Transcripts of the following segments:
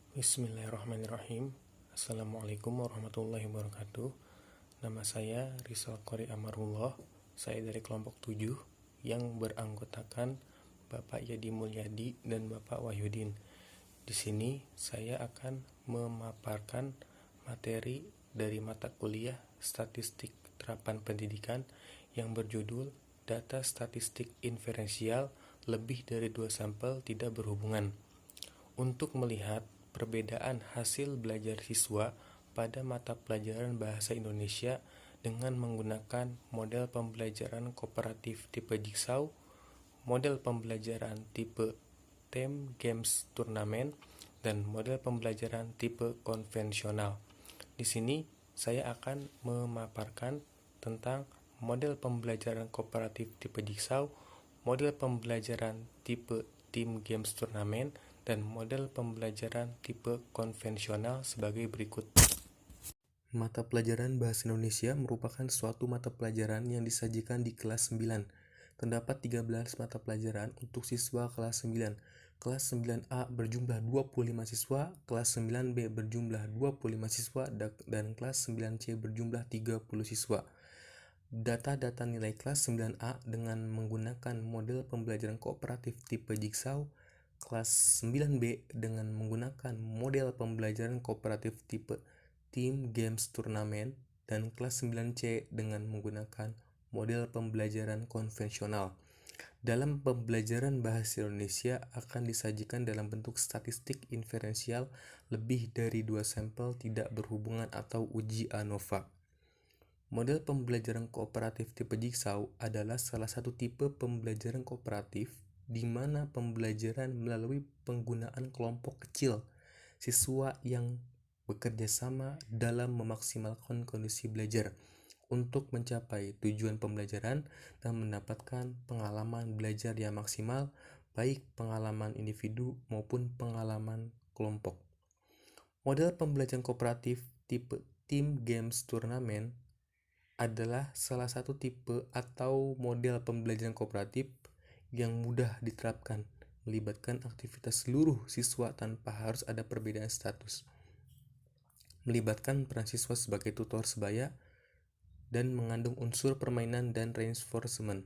Bismillahirrahmanirrahim. Assalamualaikum warahmatullahi wabarakatuh. Nama saya Rizal Qori Amarullah. Saya dari kelompok 7 yang beranggotakan Bapak Yadi Mulyadi dan Bapak Wahyudin. Di sini saya akan memaparkan materi dari mata kuliah Statistik Terapan Pendidikan yang berjudul Data Statistik Inferensial Lebih dari 2 Sampel Tidak Berhubungan. Untuk melihat perbedaan hasil belajar siswa pada mata pelajaran Bahasa Indonesia dengan menggunakan model pembelajaran kooperatif tipe Jigsaw, model pembelajaran tipe Theme Games Turnamen, dan model pembelajaran tipe konvensional. Di sini saya akan memaparkan tentang model pembelajaran kooperatif tipe Jigsaw, model pembelajaran tipe Theme Games Turnamen, dan model pembelajaran tipe konvensional sebagai berikut. Mata pelajaran Bahasa Indonesia merupakan suatu mata pelajaran yang disajikan di kelas 9. Terdapat 13 mata pelajaran untuk siswa kelas 9. Kelas 9A berjumlah 25 siswa, kelas 9B berjumlah 25 siswa, dan kelas 9C berjumlah 30 siswa. Data-data nilai kelas 9A dengan menggunakan model pembelajaran kooperatif tipe Jigsaw, kelas 9B dengan menggunakan model pembelajaran kooperatif tipe Theme Games Turnamen, dan kelas 9C dengan menggunakan model pembelajaran konvensional. Dalam pembelajaran Bahasa Indonesia akan disajikan dalam bentuk statistik inferensial lebih dari 2 sampel tidak berhubungan atau uji ANOVA. Model pembelajaran kooperatif tipe Jigsaw adalah salah satu tipe pembelajaran kooperatif di mana pembelajaran melalui penggunaan kelompok kecil siswa yang bekerja sama dalam memaksimalkan kondisi belajar untuk mencapai tujuan pembelajaran dan mendapatkan pengalaman belajar yang maksimal, baik pengalaman individu maupun pengalaman kelompok. Model pembelajaran kooperatif tipe Theme Games Turnamen adalah salah satu tipe atau model pembelajaran kooperatif yang mudah diterapkan, melibatkan aktivitas seluruh siswa tanpa harus ada perbedaan status, melibatkan peran siswa sebagai tutor sebaya, dan mengandung unsur permainan dan reinforcement.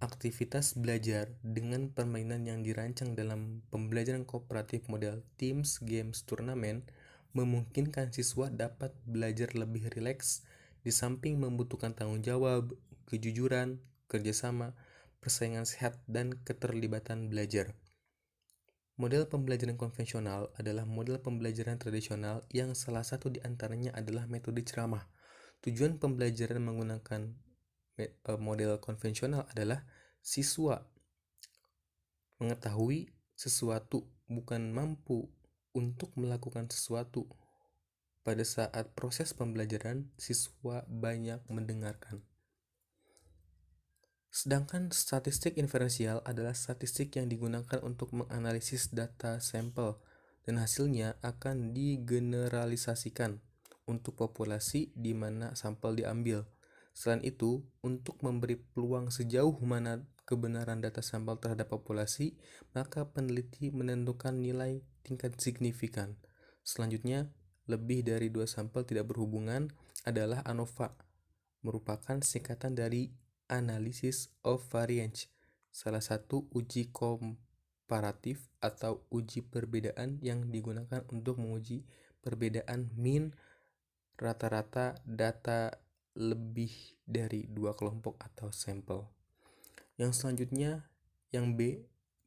Aktivitas belajar dengan permainan yang dirancang dalam pembelajaran kooperatif model Teams Games Turnamen memungkinkan siswa dapat belajar lebih rileks di samping membutuhkan tanggung jawab, kejujuran, kerjasama, persaingan sehat, dan keterlibatan belajar. Model pembelajaran konvensional adalah model pembelajaran tradisional yang salah satu di antaranya adalah metode ceramah. Tujuan pembelajaran menggunakan model konvensional adalah siswa mengetahui sesuatu, bukan mampu untuk melakukan sesuatu. Pada saat proses pembelajaran, siswa banyak mendengarkan. Sedangkan statistik inferensial adalah statistik yang digunakan untuk menganalisis data sampel dan hasilnya akan digeneralisasikan untuk populasi di mana sampel diambil. Selain itu, untuk memberi peluang sejauh mana kebenaran data sampel terhadap populasi, maka peneliti menentukan nilai tingkat signifikan. Selanjutnya, lebih dari 2 sampel tidak berhubungan adalah ANOVA, merupakan singkatan dari Analysis of Variance, salah satu uji komparatif atau uji perbedaan yang digunakan untuk menguji perbedaan mean rata-rata data lebih dari 2 kelompok atau sampel. Yang selanjutnya, yang B,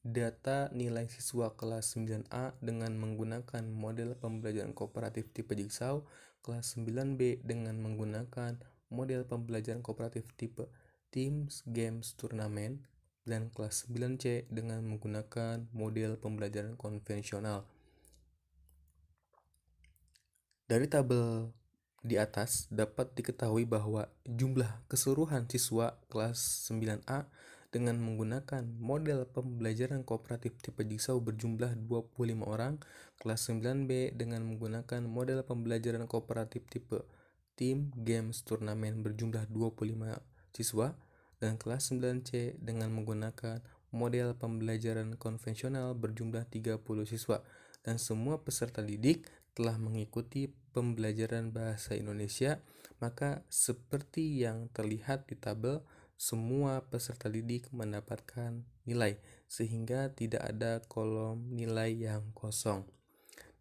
data nilai siswa kelas 9A dengan menggunakan model pembelajaran kooperatif tipe Jigsaw, kelas 9B dengan menggunakan model pembelajaran kooperatif tipe Teams Games Turnamen, dan kelas 9C dengan menggunakan model pembelajaran konvensional. Dari tabel di atas dapat diketahui bahwa jumlah keseluruhan siswa kelas 9A dengan menggunakan model pembelajaran kooperatif tipe Jigsaw berjumlah 25 orang, kelas 9B dengan menggunakan model pembelajaran kooperatif tipe Team Games Turnamen berjumlah 25 siswa, dan kelas 9C dengan menggunakan model pembelajaran konvensional berjumlah 30 siswa. dan semua peserta didik telah mengikuti pembelajaran bahasa Indonesia, maka seperti yang terlihat di tabel, semua peserta didik mendapatkan nilai, sehingga tidak ada kolom nilai yang kosong.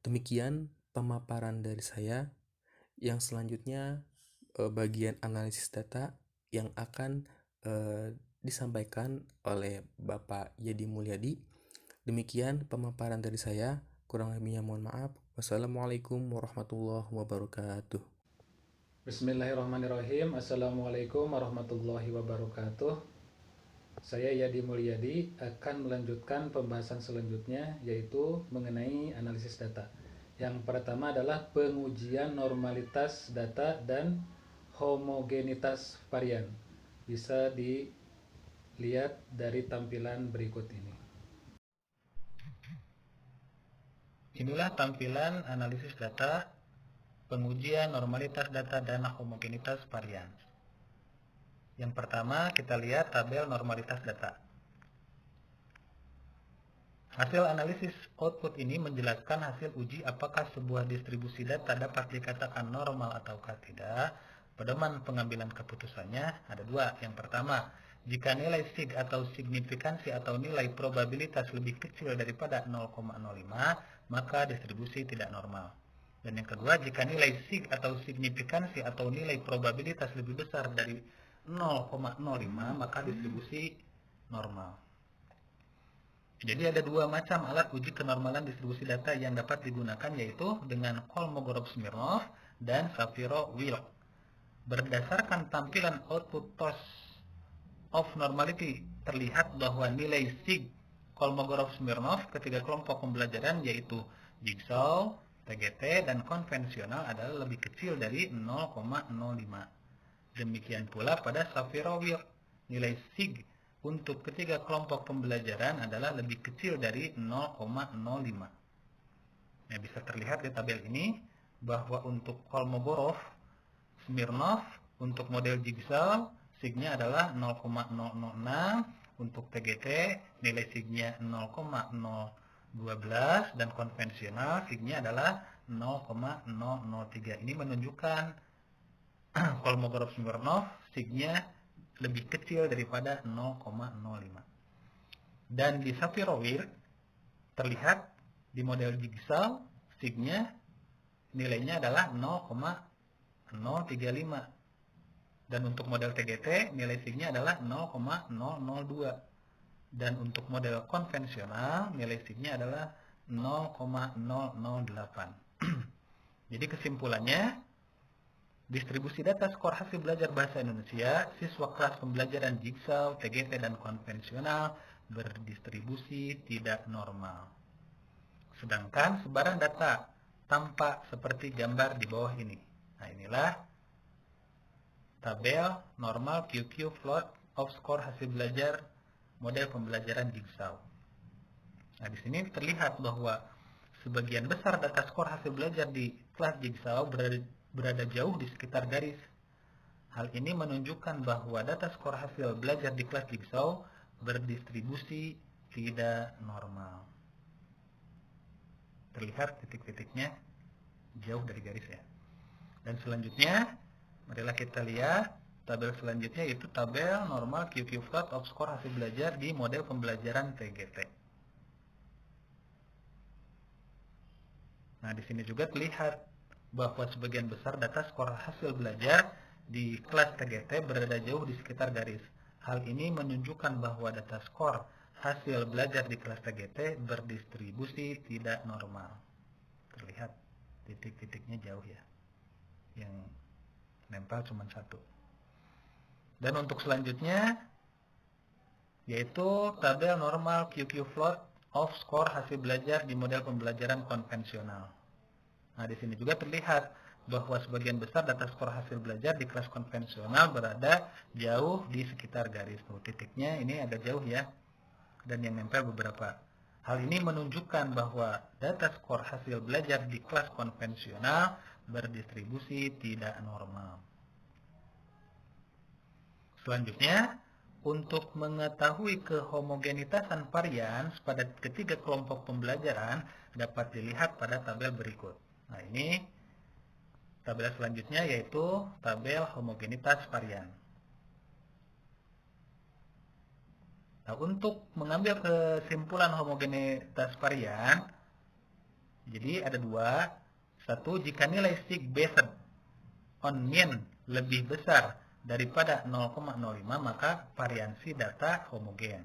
Demikian pemaparan dari saya. Yang selanjutnya bagian analisis data yang akan disampaikan oleh Bapak Yadi Mulyadi. Demikian pemaparan dari saya. Kurang lebihnya mohon maaf. Wassalamualaikum warahmatullahi wabarakatuh. Bismillahirrahmanirrahim. Assalamualaikum warahmatullahi wabarakatuh. Saya Yadi Mulyadi akan melanjutkan pembahasan selanjutnya, yaitu mengenai analisis data. Yang pertama adalah pengujian normalitas data dan homogenitas varian. Bisa dilihat dari tampilan berikut ini. Inilah tampilan analisis data, pengujian normalitas data dan homogenitas varian. Yang pertama, kita lihat tabel normalitas data. Hasil analisis output ini menjelaskan hasil uji apakah sebuah distribusi data dapat dikatakan normal ataukah tidak. Pedoman pengambilan keputusannya ada dua. Yang pertama, jika nilai sig atau signifikansi atau nilai probabilitas lebih kecil daripada 0,05, maka distribusi tidak normal. Dan yang kedua, jika nilai sig atau signifikansi atau nilai probabilitas lebih besar dari 0,05, maka distribusi normal. Jadi ada dua macam alat uji kenormalan distribusi data yang dapat digunakan, yaitu dengan Kolmogorov-Smirnov dan Shapiro-Wilk. Berdasarkan tampilan output test of normality, terlihat bahwa nilai sig Kolmogorov-Smirnov ketiga kelompok pembelajaran, yaitu Jigsaw, TGT, dan konvensional adalah lebih kecil dari 0,05. Demikian pula pada Shapiro-Wilk, nilai sig untuk ketiga kelompok pembelajaran adalah lebih kecil dari 0,05. Nah, bisa terlihat di tabel ini bahwa untuk Kolmogorov Smirnov untuk model Jigsaw signya adalah 0,006, untuk TGT nilai signya 0,012 dan konvensional signya adalah 0,003. Ini menunjukkan Kolmogorov Smirnov signya lebih kecil daripada 0,05. Dan di Shapiro-Wilk terlihat di model Jigsaw signya nilainya adalah 0,035, dan untuk model TGT nilai signya adalah 0,002, dan untuk model konvensional nilai signya adalah 0,008. Jadi kesimpulannya, distribusi data skor hasil belajar bahasa Indonesia siswa kelas pembelajaran Jigsaw, TGT, dan konvensional berdistribusi tidak normal. Sedangkan sebaran data tampak seperti gambar di bawah ini. Nah, inilah tabel normal QQ plot of skor hasil belajar model pembelajaran Jigsaw. Nah, di sini terlihat bahwa sebagian besar data skor hasil belajar di kelas Jigsaw berada jauh di sekitar garis. Hal ini menunjukkan bahwa data skor hasil belajar di kelas Jigsaw berdistribusi tidak normal. Terlihat titik-titiknya jauh dari garis ya. Dan selanjutnya, marilah kita lihat tabel selanjutnya, yaitu tabel normal QQ plot of skor hasil belajar di model pembelajaran TGT. Nah, di sini juga terlihat bahwa sebagian besar data skor hasil belajar di kelas TGT berada jauh di sekitar garis. Hal ini menunjukkan bahwa data skor hasil belajar di kelas TGT berdistribusi tidak normal. Terlihat titik-titiknya jauh ya, yang nempel cuma satu. Dan untuk selanjutnya, yaitu tabel normal QQ plot of skor hasil belajar di model pembelajaran konvensional. Nah, di sini juga terlihat bahwa sebagian besar data skor hasil belajar di kelas konvensional berada jauh di sekitar garis. Tuh, titiknya ini agak jauh ya, dan yang nempel beberapa. Hal ini menunjukkan bahwa data skor hasil belajar di kelas konvensional berdistribusi tidak normal. Selanjutnya, Untuk mengetahui kehomogenitasan varians pada ketiga kelompok pembelajaran dapat dilihat pada tabel berikut. Nah, ini tabel selanjutnya yaitu tabel homogenitas varian. Nah, untuk mengambil kesimpulan homogenitas varian, jadi ada dua. Satu, jika nilai sig based on mean lebih besar daripada 0,05 maka variansi data homogen.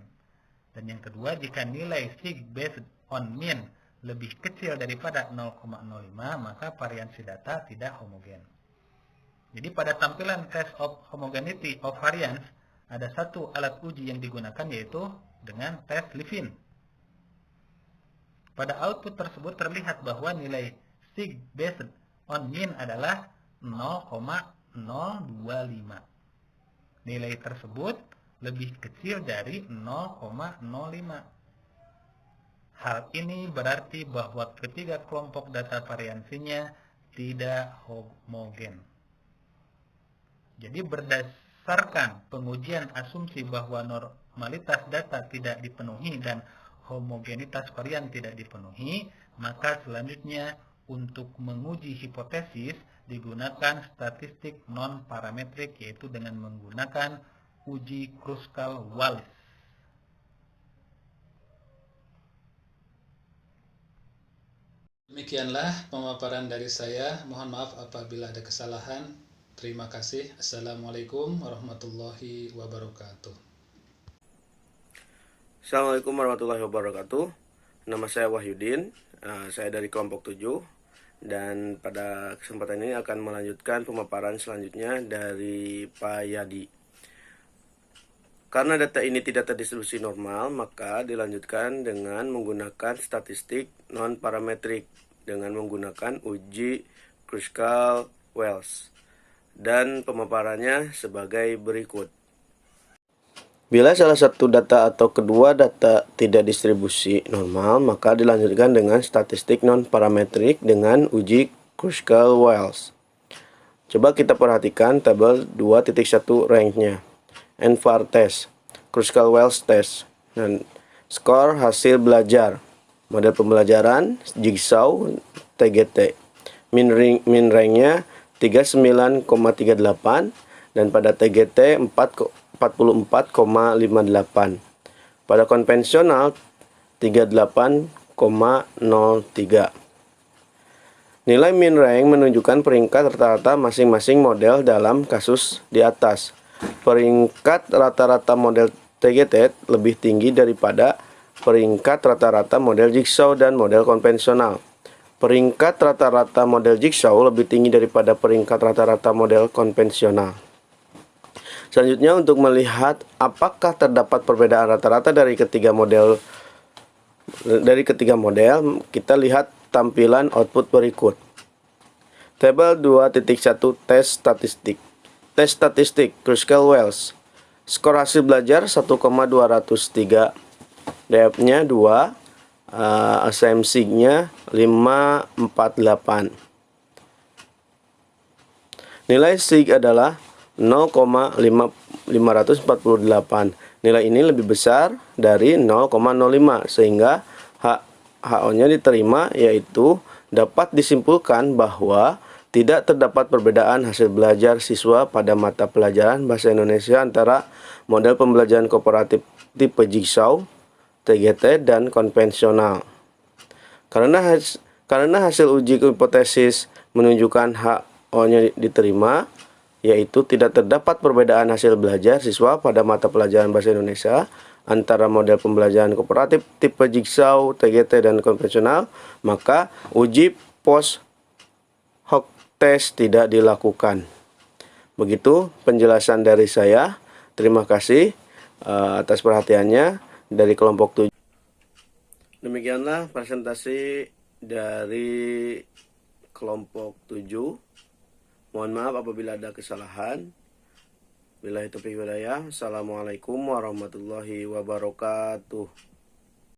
Dan yang kedua, jika nilai sig based on mean lebih kecil daripada 0,05 maka variansi data tidak homogen. Jadi pada tampilan test of homogeneity of variance ada satu alat uji yang digunakan yaitu dengan tes Levin. Pada output tersebut terlihat bahwa nilai sig based on mean adalah 0,025. Nilai tersebut lebih kecil dari 0,05. Hal ini berarti bahwa ketiga kelompok data variansinya tidak homogen. Jadi berdasarkan pengujian asumsi bahwa normalitas data tidak dipenuhi dan homogenitas varian tidak dipenuhi, maka selanjutnya untuk menguji hipotesis digunakan statistik non-parametrik yaitu dengan menggunakan uji Kruskal-Wallis. Demikianlah pemaparan dari saya. Mohon maaf apabila ada kesalahan. Terima kasih. Assalamualaikum warahmatullahi wabarakatuh. Assalamualaikum warahmatullahi wabarakatuh. Nama saya Wahyudin. Saya dari kelompok 7. Dan pada kesempatan ini akan melanjutkan pemaparan selanjutnya dari Pak Yadi. Karena data ini tidak terdistribusi normal, maka dilanjutkan dengan menggunakan statistik non-parametrik dengan menggunakan uji Kruskal-Wallis. Dan pemaparannya sebagai berikut. Bila salah satu data atau kedua data tidak distribusi normal, maka dilanjutkan dengan statistik non-parametrik dengan uji Kruskal-Wallis. Coba kita perhatikan tabel 2.1 ranknya. NVAR test, Kruskal-Wallis test, dan skor hasil belajar, model pembelajaran, Jigsaw, TGT. Min ranknya 39,38 dan pada TGT 44,58. Pada konvensional 38,03. Nilai min rank menunjukkan peringkat rata-rata masing-masing model dalam kasus di atas. Peringkat rata-rata model TGT lebih tinggi daripada peringkat rata-rata model Jigsaw dan model konvensional. Peringkat rata-rata model Jigsaw lebih tinggi daripada peringkat rata-rata model konvensional. Selanjutnya, untuk melihat apakah terdapat perbedaan rata-rata dari ketiga model, kita lihat tampilan output berikut. Tabel 2.1 tes statistik. Tes statistik Kruskal-Wallis. Skor hasil belajar 1,203. DF-nya 2. SMC-nya 548. Nilai SIG adalah 0,548. Nilai ini lebih besar dari 0,05 sehingga HO-nya diterima, yaitu dapat disimpulkan bahwa tidak terdapat perbedaan hasil belajar siswa pada mata pelajaran Bahasa Indonesia antara model pembelajaran kooperatif tipe Jigsaw, TGT, dan konvensional. Karena hasil uji hipotesis menunjukkan HO-nya diterima, yaitu tidak terdapat perbedaan hasil belajar siswa pada mata pelajaran Bahasa Indonesia antara model pembelajaran kooperatif tipe Jigsaw, TGT, dan konvensional, maka uji post hoc test tidak dilakukan. Begitu penjelasan dari saya. Terima kasih atas perhatiannya dari kelompok 7. Demikianlah presentasi dari kelompok 7. Mohon maaf apabila ada kesalahan. Billahi taufiq wal hidayah. Assalamualaikum warahmatullahi wabarakatuh.